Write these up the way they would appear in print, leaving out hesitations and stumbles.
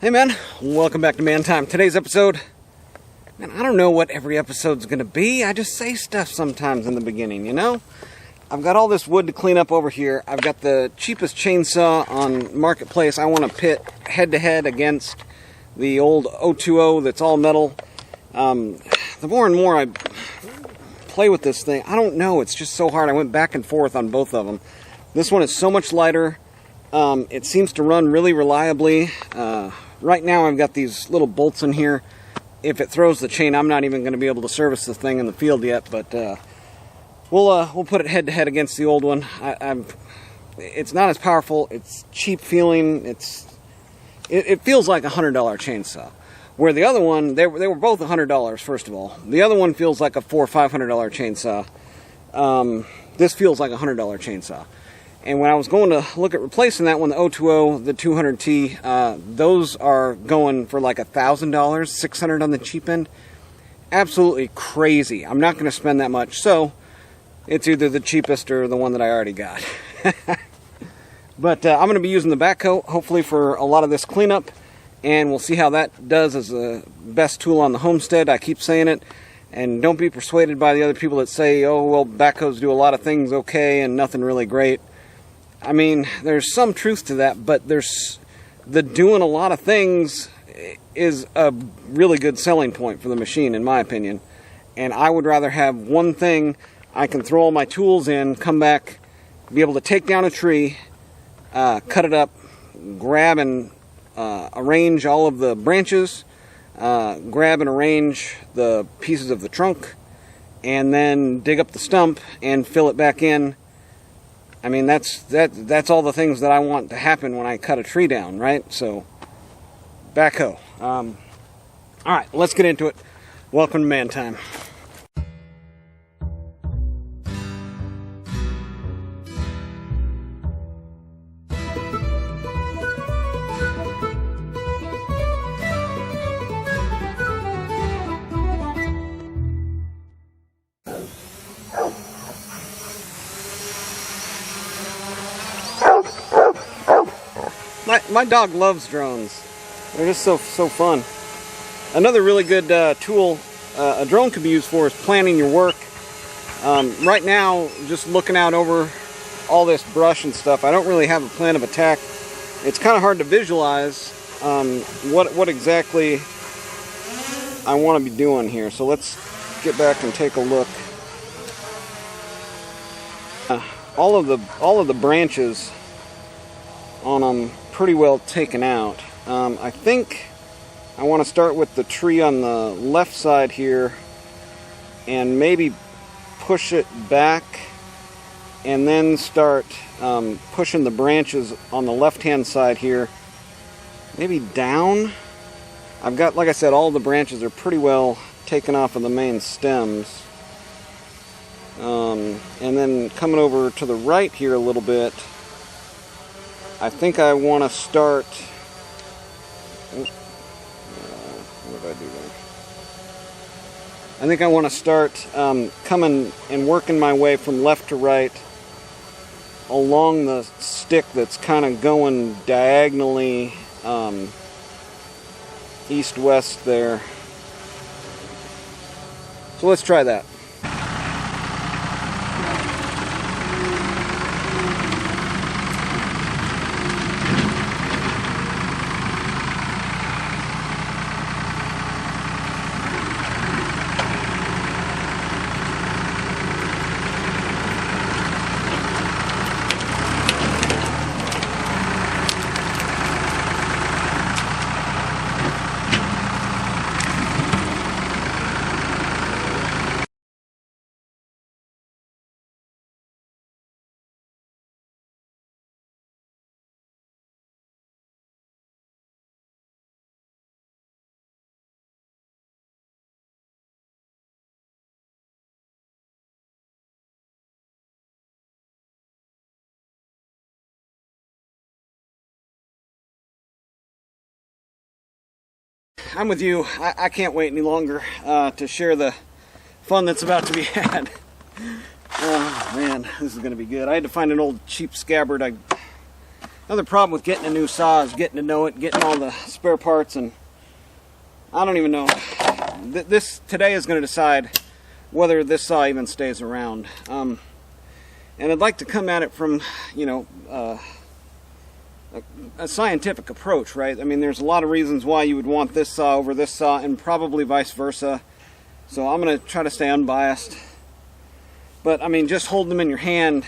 Hey man, welcome back to Man Time. Today's episode, man, I don't know what every episode's gonna be. I just say stuff sometimes in the beginning, you know? I've got all this wood to clean up over here. I've got the cheapest chainsaw on Marketplace. I want to pit head-to-head against the old 020 that's all metal. The more and more I play with this thing, I don't know, it's just so hard. I went back and forth on both of them. This one is so much lighter. It seems to run really reliably. Right now I've got these little bolts in here. If it throws the chain, I'm not even going to be able to service the thing in the field yet, but we'll put it head to head against the old one. It's not as powerful. It's cheap feeling. It feels like a $100 chainsaw. Where the other one, they were both $100 first of all. The other one feels like a $400 or $500 chainsaw. This feels like a $100 chainsaw. And when I was going to look at replacing that one, the 020, the 200T, those are going for like $1,000, $600 on the cheap end. Absolutely crazy. I'm not going to spend that much, so it's either the cheapest or the one that I already got. But I'm going to be using the backhoe, hopefully, for a lot of this cleanup, and we'll see how that does as the best tool on the homestead. I keep saying it, and don't be persuaded by the other people that say, oh, well, backhoes do a lot of things okay and nothing really great. I mean, there's some truth to that, but there's the doing a lot of things is a really good selling point for the machine, in my opinion. And I would rather have one thing I can throw all my tools in, come back, be able to take down a tree, cut it up, grab and arrange all of the branches, grab and arrange the pieces of the trunk, and then dig up the stump and fill it back in. I mean, that's all the things that I want to happen when I cut a tree down, right? So, backhoe. All right, let's get into it. Welcome to Man Time. My dog loves drones. They're just so fun. Another really good tool a drone could be used for is planning your work. Right now, just looking out over all this brush and stuff, I don't really have a plan of attack. It's kind of hard to visualize what exactly I want to be doing here. So let's get back and take a look. All of the branches on them pretty well taken out. I think I want to start with the tree on the left side here and maybe push it back and then start pushing the branches on the left hand side here maybe down. I've got, like I said, all the branches are pretty well taken off of the main stems. And then coming over to the right here a little bit, I think I want to start. What did I do there? I think I want to start coming and working my way from left to right along the stick that's kind of going diagonally east-west there. So let's try that. I'm with you. I can't wait any longer to share the fun that's about to be had. Oh man, this is going to be good. I had to find an old cheap scabbard. I Another problem with getting a new saw is getting to know it, getting all the spare parts, and I don't even know. This today is going to decide whether this saw even stays around. And I'd like to come at it from, you know, a scientific approach, right? I mean, there's a lot of reasons why you would want this saw over this saw, and probably vice versa. So I'm going to try to stay unbiased. But I mean, just holding them in your hand,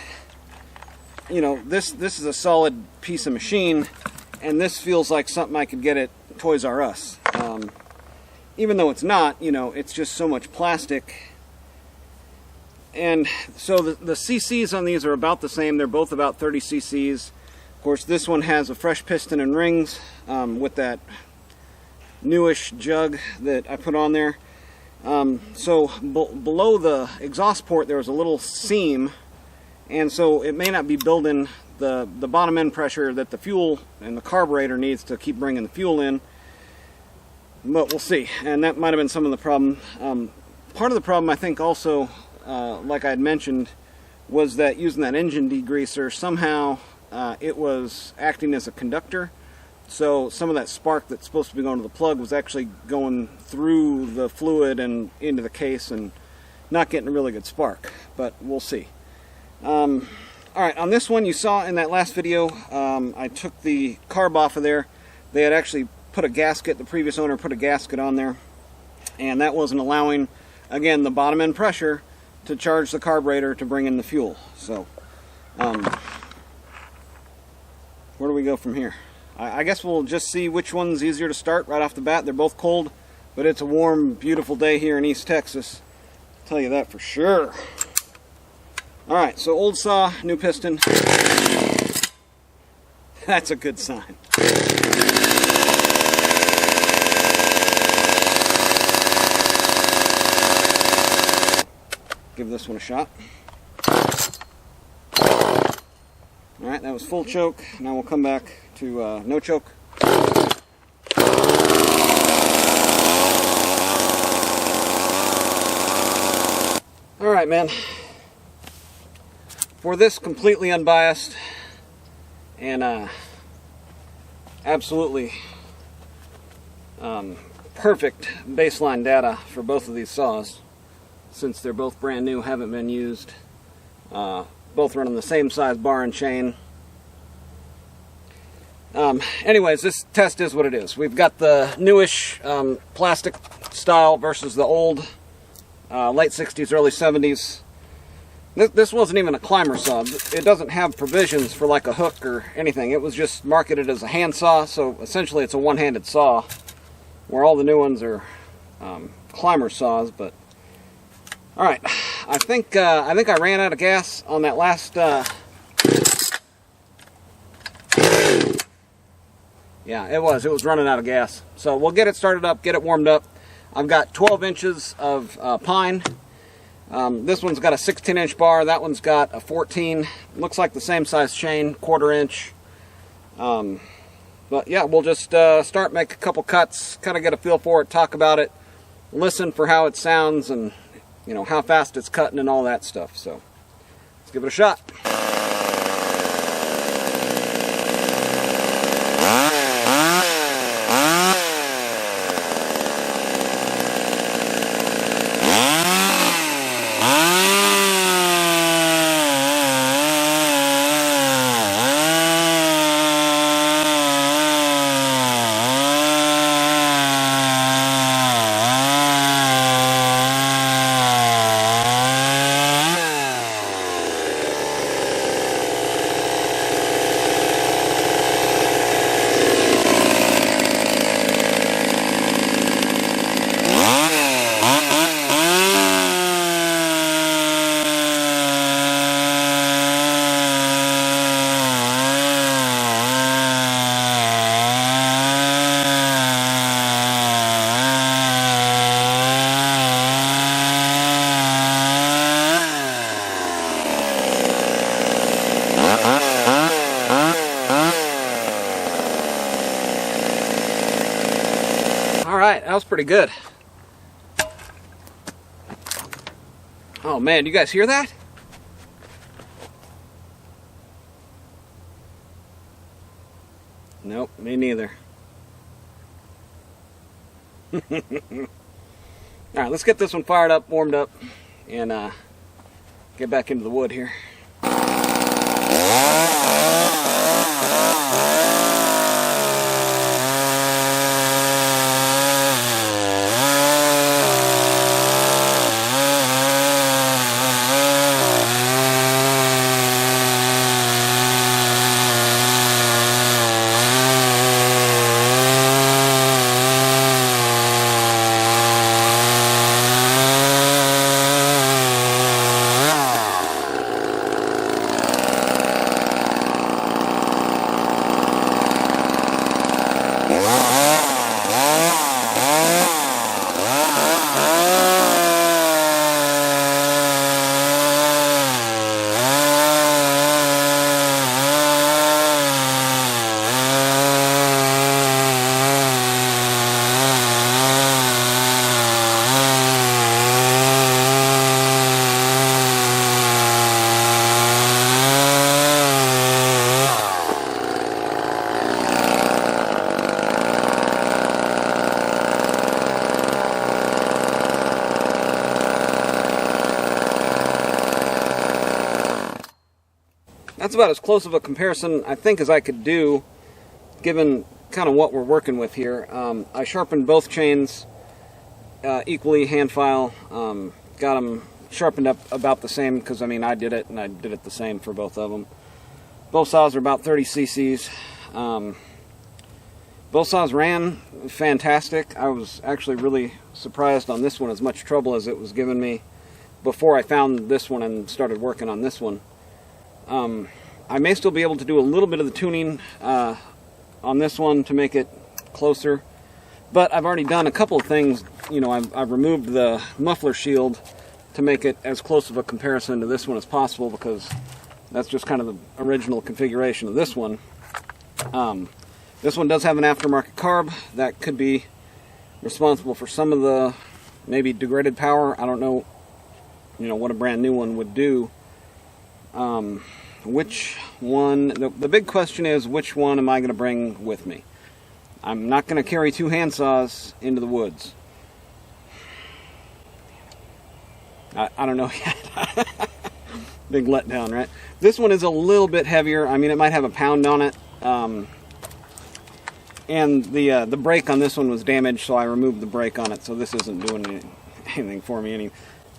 you know, this is a solid piece of machine, and this feels like something I could get at Toys R Us. Even though it's not, you know, it's just so much plastic. And so the cc's on these are about the same. They're both about 30 cc's. Of course, this one has a fresh piston and rings with that newish jug that I put on there. So below the exhaust port there was a little seam, and so it may not be building the bottom end pressure that the fuel and the carburetor needs to keep bringing the fuel in. But we'll see, and that might have been some of the problem. Part of the problem, I think, also, like I had mentioned, was that using that engine degreaser, somehow it was acting as a conductor. So some of that spark that's supposed to be going to the plug was actually going through the fluid and into the case and not getting a really good spark. But we'll see. Alright, on this one, you saw in that last video, I took the carb off of there. They had actually put a gasket, the previous owner put a gasket on there, and that wasn't allowing, again, the bottom end pressure to charge the carburetor to bring in the fuel. So where do we go from here? I guess we'll just see which one's easier to start right off the bat. They're both cold, but it's a warm, beautiful day here in East Texas. I'll tell you that for sure. Alright, so old saw, new piston. That's a good sign. Give this one a shot. Alright, that was full choke. Now we'll come back to no choke. Alright, man. For this completely unbiased and absolutely perfect baseline data for both of these saws, since they're both brand new, haven't been used, both running the same size bar and chain. Anyways, this test is what it is. We've got the newish plastic style versus the old late 60s, early 70s. This wasn't even a climber saw. It doesn't have provisions for like a hook or anything. It was just marketed as a hand saw, so essentially it's a one-handed saw, where all the new ones are climber saws. But all right, I think I ran out of gas on that last. Yeah, it was running out of gas. So we'll get it started up, get it warmed up. I've got 12 inches of pine. This one's got a 16-inch bar. That one's got a 14. Looks like the same size chain, 1/4 inch. But yeah, we'll just start, make a couple cuts, kind of get a feel for it, talk about it, listen for how it sounds, and you know how fast it's cutting and all that stuff. So let's give it a shot. Alright, that was pretty good. Oh man, do you guys hear that? Nope, me neither. Alright, let's get this one fired up, warmed up, and get back into the wood here. That's about as close of a comparison, I think, as I could do, given kind of what we're working with here. I sharpened both chains equally, hand file, got them sharpened up about the same, because, I mean, I did it, and I did it the same for both of them. Both saws are about 30 cc's. Both saws ran fantastic. I was actually really surprised on this one, as much trouble as it was giving me before I found this one and started working on this one. I may still be able to do a little bit of the tuning on this one to make it closer, but I've already done a couple of things. You know, I've removed the muffler shield to make it as close of a comparison to this one as possible, because that's just kind of the original configuration of this one. This one does have an aftermarket carb that could be responsible for some of the maybe degraded power. I don't know, you know, what a brand new one would do. Which one, the big question is, which one am I going to bring with me? I'm not going to carry two handsaws into the woods. I don't know yet. Big letdown, right? This one is a little bit heavier. I mean, it might have a pound on it. And the brake on this one was damaged, so I removed the brake on it, so this isn't doing anything for me.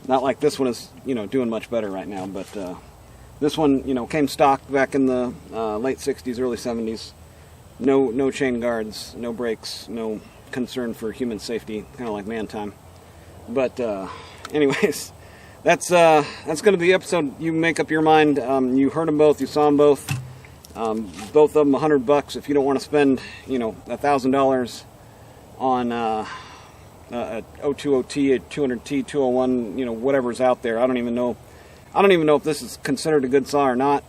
Not like this one is, you know, doing much better right now, but this one, you know, came stock back in the late 60s, early 70s. No chain guards, no brakes, no concern for human safety, kind of like man time. But anyways, that's going to be the episode. You make up your mind. You heard them both, you saw them both. Both of them $100. If you don't want to spend, you know, $1,000 on a 020T, a 200T, 201, you know, whatever's out there. I don't even know if this is considered a good saw or not.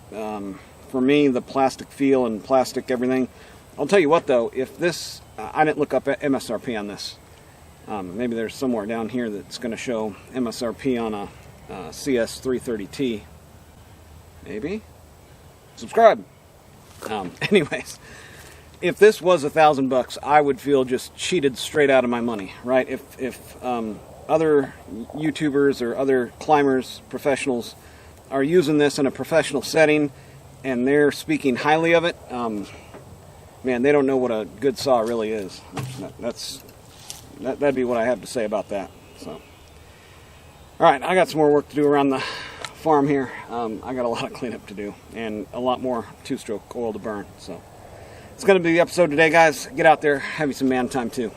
For me, the plastic feel and plastic everything. I'll tell you what, though, if this, I didn't look up MSRP on this. Maybe there's somewhere down here that's going to show MSRP on a CS-330t. Maybe? Subscribe. Anyways, if this was $1,000, I would feel just cheated straight out of my money, right? If other YouTubers or other climbers, professionals, are using this in a professional setting and they're speaking highly of it, man, they don't know what a good saw really is. That'd be what I have to say about that. So, all right, I got some more work to do around the farm here. I got a lot of cleanup to do and a lot more two-stroke oil to burn. So, it's going to be the episode today, guys. Get out there, have you some man time too.